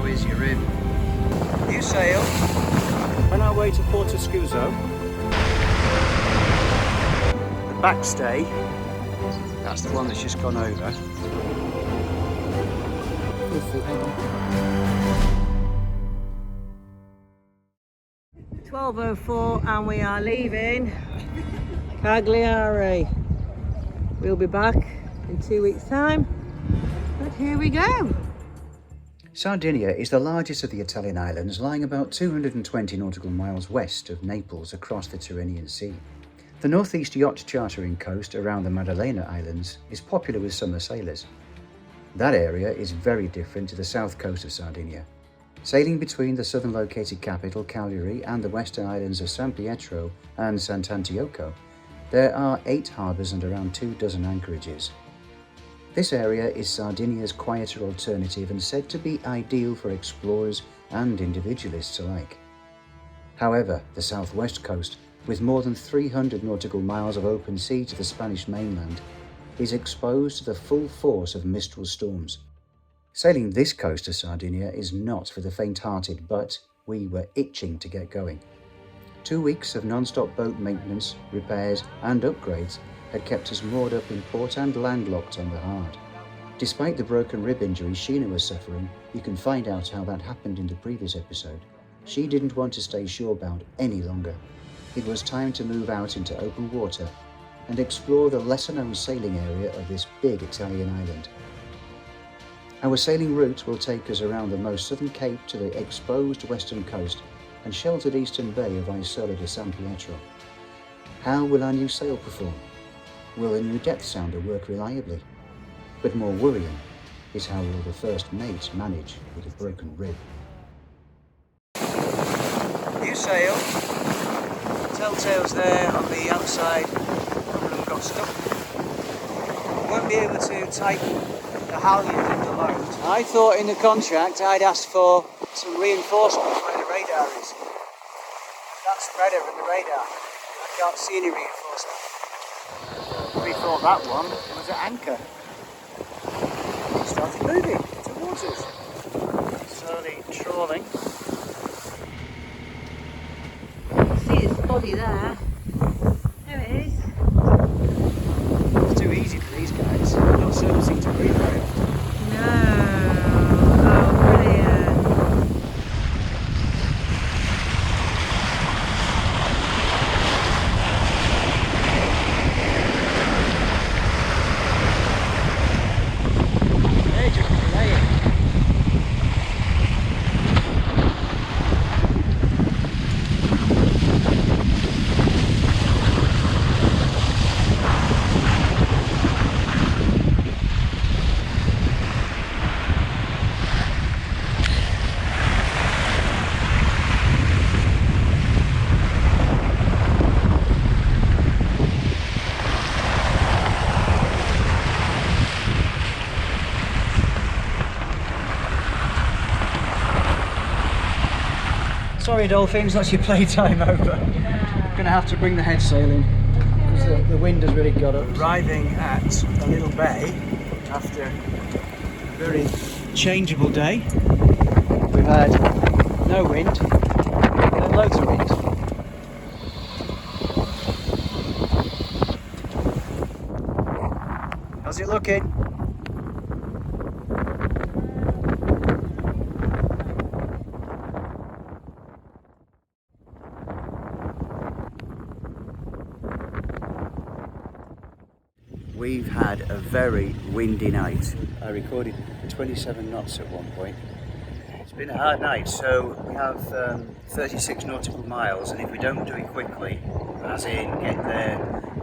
How is your rib? New sail. On our way to Portoscuso. The backstay, that's the one that's just gone over. 12:04 and we are leaving Cagliari. We'll be back in 2 weeks' time, but here we go. Sardinia is the largest of the Italian islands, lying about 220 nautical miles west of Naples across the Tyrrhenian Sea. The northeast yacht chartering coast around the Maddalena Islands is popular with summer sailors. That area is very different to the south coast of Sardinia. Sailing between the southern located capital, Cagliari, and the western islands of San Pietro and Sant'Antioco, there are 8 harbours and around 24 anchorages. This area is Sardinia's quieter alternative and said to be ideal for explorers and individualists alike. However, the southwest coast, with more than 300 nautical miles of open sea to the Spanish mainland, is exposed to the full force of Mistral storms. Sailing this coast of Sardinia is not for the faint-hearted, but we were itching to get going. 2 weeks of non-stop boat maintenance, repairs and upgrades had kept us moored up in port and landlocked on the hard. Despite the broken rib injury Sheenagh was suffering, you can find out how that happened in the previous episode. She didn't want to stay shorebound any longer. It was time to move out into open water and explore the lesser-known sailing area of this big Italian island. Our sailing route will take us around the most southern cape to the exposed western coast and sheltered eastern bay of Isola di San Pietro. How will our new sail perform? Will the new depth sounder work reliably? But more worrying is how will the first mate manage with a broken rib? New sail. Telltales there on the outside. One of them got stuck. Won't be able to tighten the halyards in the load. I thought in the contract I'd asked for some reinforcements where the radar is. That spreader and the radar. I can't see any reinforcement. We thought that one was an anchor. It started moving towards us. Slowly trawling. See its body there. There it is. It's too easy for these guys. They're not servicing to breathe very often. No. Oh, brilliant. They're just playing. Sorry Dolphins, that's your playtime over. Gonna have to bring the head sail in because the wind has really got up. Arriving at a little bay after a very changeable day. We've had no wind and loads of wind. How's it looking? We've had a very windy night. I recorded 27 knots at one point. It's been a hard night, so we have 36 nautical miles, and if we don't do it quickly, as in get there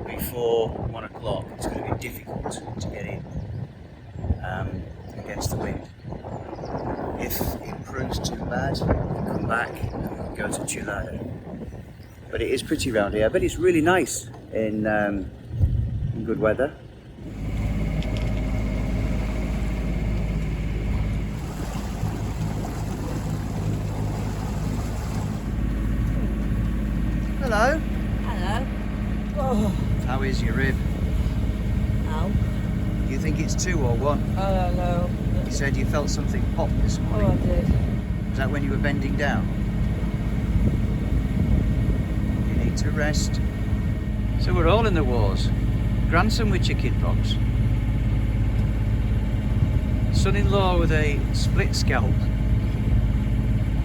before 1 o'clock, it's going to be difficult to get in against the wind. If it proves too bad, we can come back and go to Sheenagh. But it is pretty round here, but it's really nice in good weather. Hello. Hello. Oh. How is your rib? Ow. Do you think it's 2 or 1? I don't know. You said you felt something pop this morning. Oh, I did. Is that when you were bending down? You need to rest. So we're all in the wars. Grandson with chickenpox. Son-in-law with a split scalp.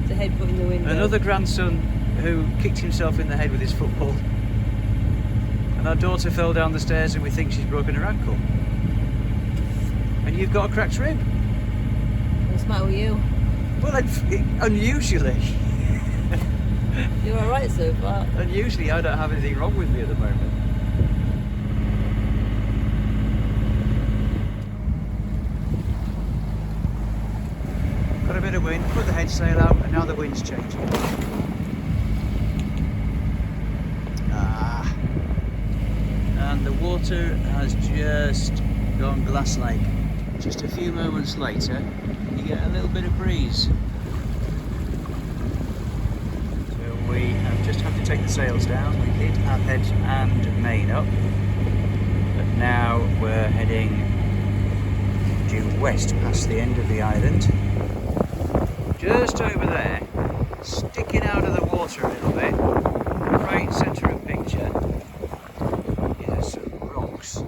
The headbutt in the window. Another grandson who kicked himself in the head with his football. And our daughter fell down the stairs and we think she's broken her ankle. And you've got a cracked rib. What's the matter with you? Well, unusually. You're alright so far. Unusually I don't have anything wrong with me at the moment. Got a bit of wind, put the head sail out, and now the wind's changing. And the water has just gone glass-like. Just a few moments later, you get a little bit of breeze. So we have just had to take the sails down. We did have head and main up, but now we're heading due west past the end of the island. Just over there, sticking out of the water a little bit, right centre of picture, is some rocks.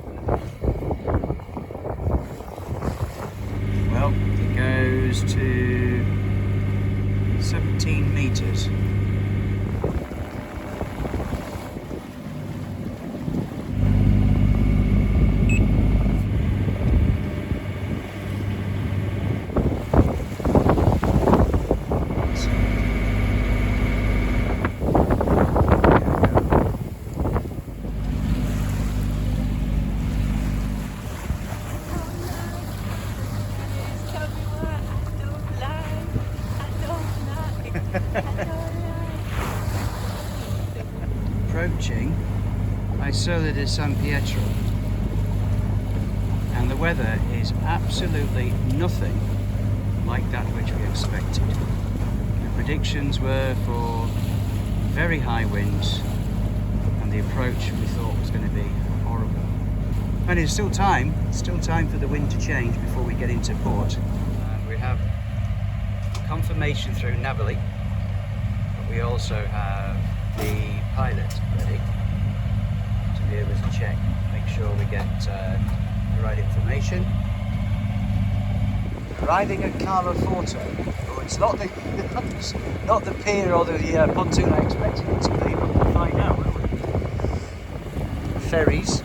Well, it goes to 17 metres. Approaching Isola di San Pietro, and the weather is absolutely nothing like that which we expected. The predictions were for very high winds, and the approach we thought was going to be horrible. And it's still time for the wind to change before we get into port. And we have confirmation through Navali, but we also have the pilot ready to be able to check, make sure we get the right information. Arriving at Carloforte. Oh, it's not the pier or the pontoon I expected it to be, but we'll find out, won't we? Ferries.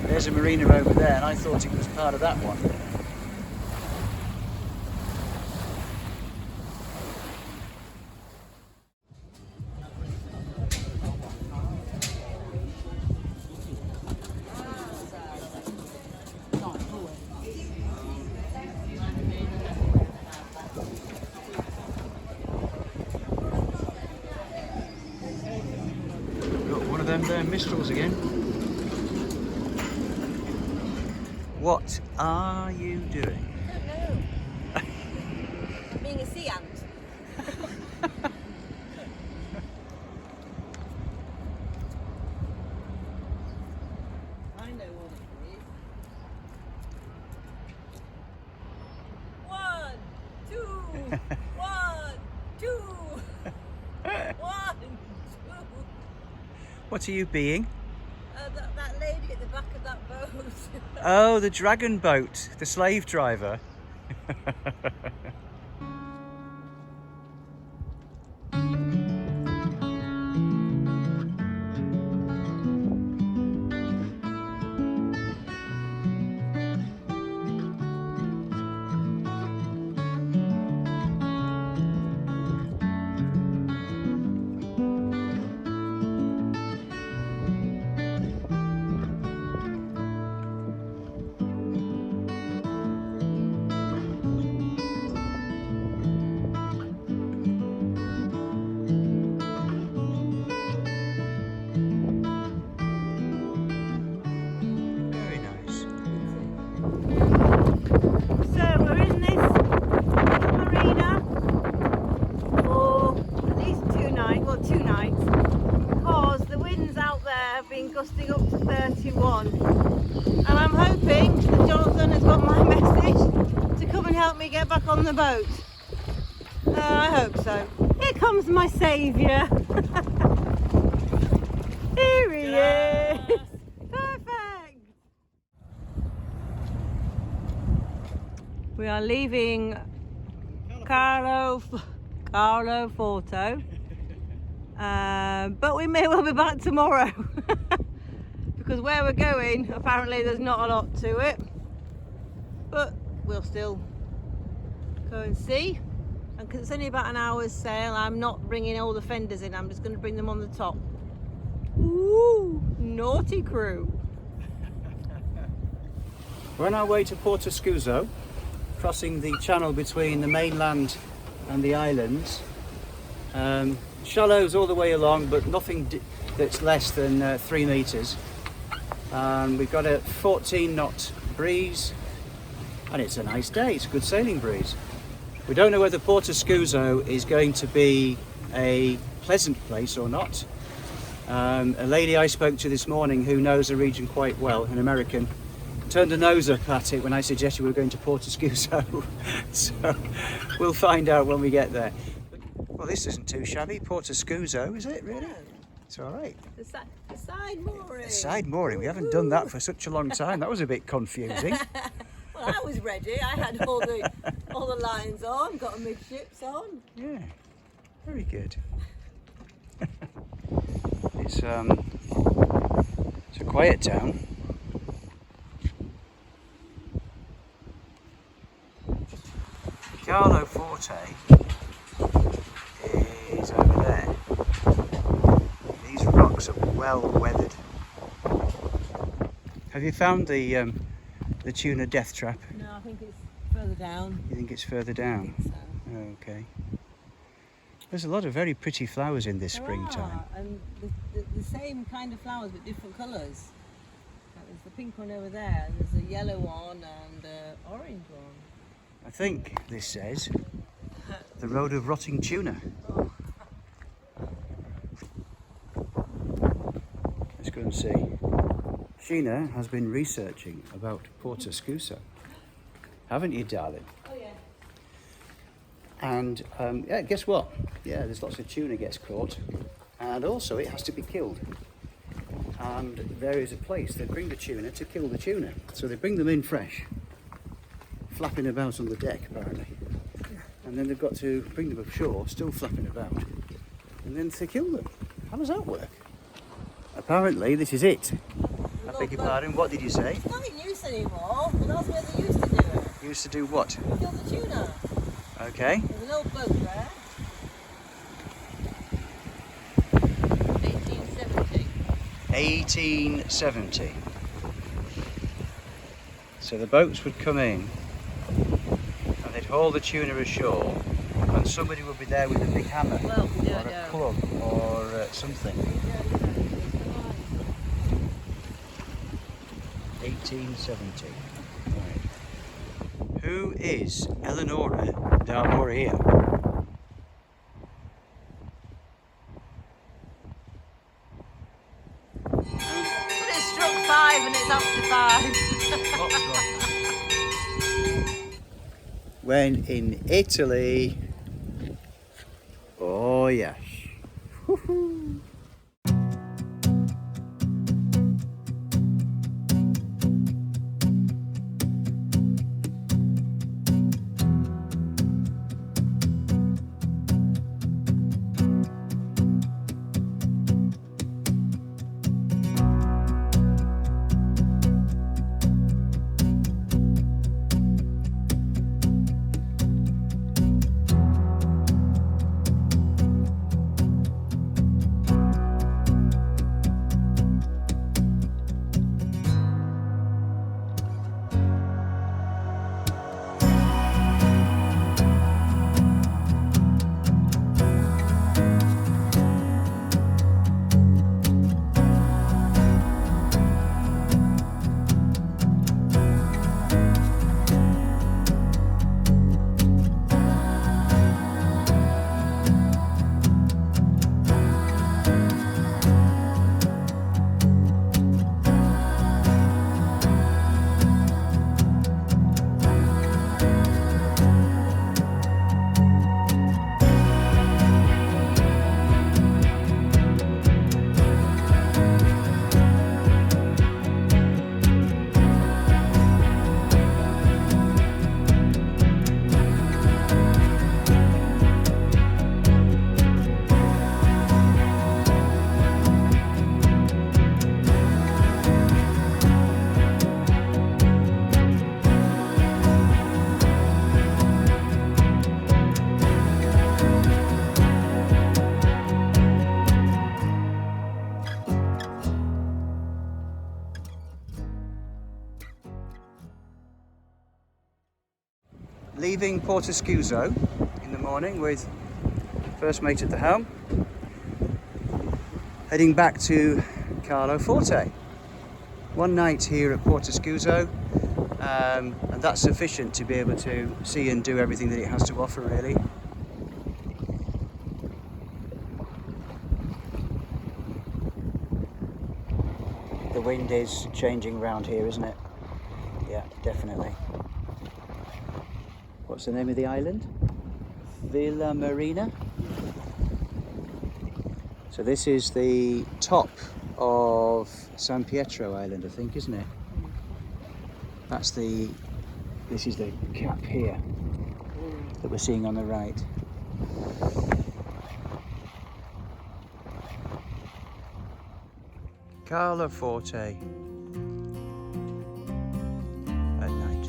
There's a marina over there, and I thought it was part of that one. Them Mistrals again. What are you doing? I don't know. Being a sea ant. I know what it is. 1, 2, 1, 2, 1, 2. What are you being? That lady at the back of that boat. Oh, the dragon boat, the slave driver. Gusting up to 31, and I'm hoping that Jonathan has got my message to come and and help me get back on the boat? I hope so. Here comes my saviour. Here he is. Perfect. We are leaving Carloforte, but we may well be back tomorrow because where we're going, apparently there's not a lot to it, but we'll still go and see. And because it's only about an hour's sail, I'm not bringing all the fenders in, I'm just going to bring them on the top. Ooh, naughty crew. We're on our way to Portoscuso, crossing the channel between the mainland and the islands. Shallows all the way along, but nothing that's less than 3 metres. We've got a 14 knot breeze, and it's a nice day. It's a good sailing breeze. We don't know whether Portoscuso is going to be a pleasant place or not. A lady I spoke to this morning who knows the region quite well, an American, turned a nose up at it when I suggested we were going to Portoscuso. So we'll find out when we get there. Well, this isn't too shabby. Portoscuso, is it really? It's all right. The side mooring. Side mooring. We haven't done that for such a long time. That was a bit confusing. Well, I was ready. I had all the lines on, got a midships on. Yeah, very good. It's a quiet town. Carloforte is over there. These rocks are well weathered. Have you found the Tuna death trap? No, I think it's further down. You think it's further down? So. Okay. There's a lot of very pretty flowers in this There springtime. are, and the same kind of flowers but different colours. There's the pink one over there, and there's a yellow one and an orange one. I think this says the road of rotting tuna. Oh. Let's go and see. Sheenagh has been researching about Portoscuso, haven't you, darling? Oh yeah. And yeah, guess what? Yeah, there's lots of tuna gets caught, and also it has to be killed. And there is a place they bring the tuna to kill the tuna, so they bring them in fresh, flapping about on the deck apparently, and then they've got to bring them ashore, still flapping about, and then to kill them. How does that work? Apparently this is it. I beg your pardon, what did you say? It's not in use anymore, but that's where they used to do it. Used to do what? Kill the tuna. Okay. There's an old boat there. 1870. 1870. So the boats would come in and they'd haul the tuna ashore, and somebody would be there with a big hammer Well, or a club or something. 1870. Right. Who is Eleonora D'Amoria? But it struck 5 and it's after 5. When in Italy. Oh yes. Woohoo. leaving Portoscuso in the morning with first mate at the helm, heading back to Carloforte. One night here at Portoscuso, and that's sufficient to be able to see and do everything that it has to offer, really. The wind is changing around here, isn't it? Yeah, definitely. What's the name of the island? Villa Marina. So this is the top of San Pietro Island, I think, isn't it? This is the cap here that we're seeing on the right. Carloforte at night.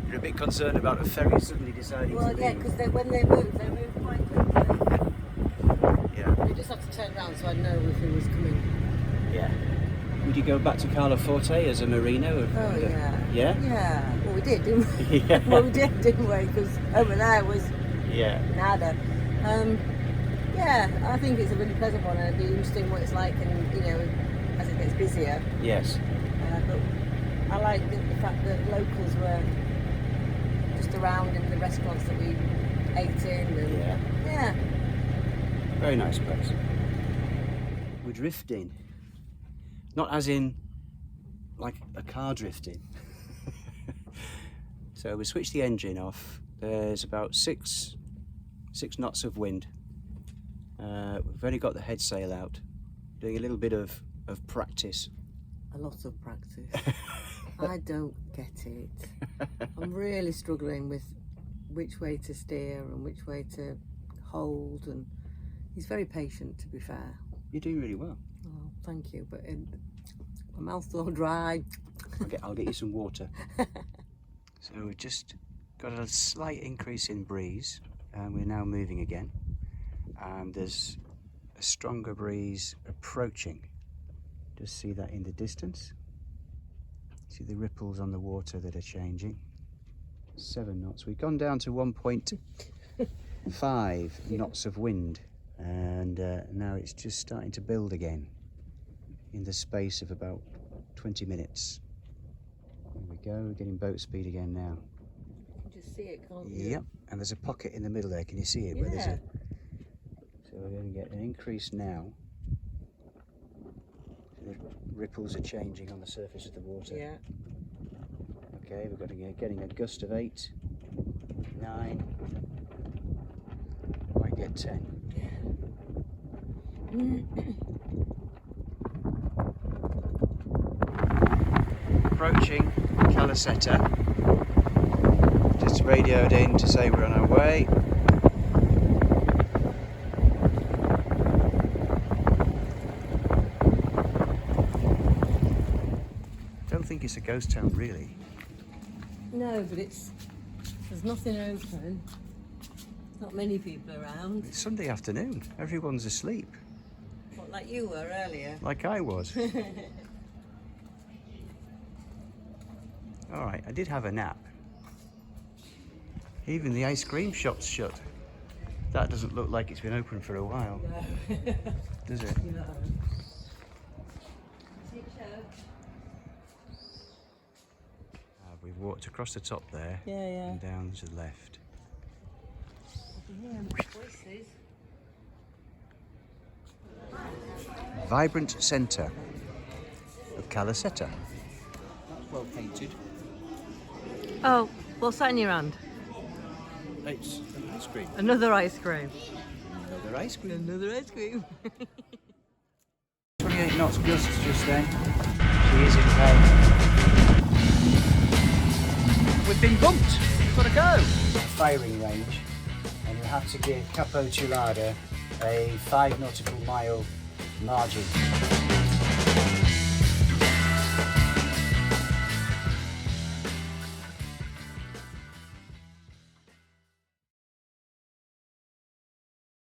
You're a bit concerned about a ferry suddenly deciding to leave. Well, yeah, because when they move quite quickly. Yeah. We just have to turn around so I'd know if it was coming. Yeah. Would you go back to Carloforte as a marino? Oh, yeah. Yeah? Yeah. Well, we did, didn't we? Yeah. Well, we did, didn't we? Because over there was nada. Yeah, I think it's a really pleasant one, and it'd be interesting what it's like, and as it gets busier. Yes. But I like the fact that locals were just around in the restaurants that we ate in, and yeah. Very nice place. We're drifting. Not as in like a car drifting. So we switched the engine off. There's about six knots of wind. We've only got the head sail out. Doing a little bit of practice. A lot of practice. I don't get it. I'm really struggling with which way to steer and which way to hold, and he's very patient, to be fair. You're doing really well. Oh, thank you, but my mouth's all dry. I'll get you some water. So we've just got a slight increase in breeze, and we're now moving again. And there's a stronger breeze approaching. Just see that in the distance. See the ripples on the water that are changing. 7 knots. We've gone down to 1.5 knots of wind, and now it's just starting to build again in the space of about 20 minutes. There we go, we're getting boat speed again now. You can just see it, can't you? Yep, and there's a pocket in the middle there. Can you see it? Yeah. Where there's a... So we're going to get an increase now. The ripples are changing on the surface of the water. Yeah. Okay, we're getting a gust of 8, 9, might get 10. Approaching Calasetta. Just radioed in to say we're on our way. Don't think it's a ghost town, really. No, but there's nothing open. Not many people around. It's Sunday afternoon. Everyone's asleep. What, like you were earlier? Like I was. All right, I did have a nap. Even the ice cream shop's shut. That doesn't look like it's been open for a while, No. does it? No. We've walked across the top there Yeah. and down to the left. Voices. Vibrant centre of Calasetta. That's well painted. Oh, what's that in your hand? It's an ice cream. Another ice cream. Another ice cream. Another ice cream. 28 knots gusts just then. She is in pain. We've been bumped. We've got to go. Firing range, and you have to give Capo Chulada a 5 nautical mile margin.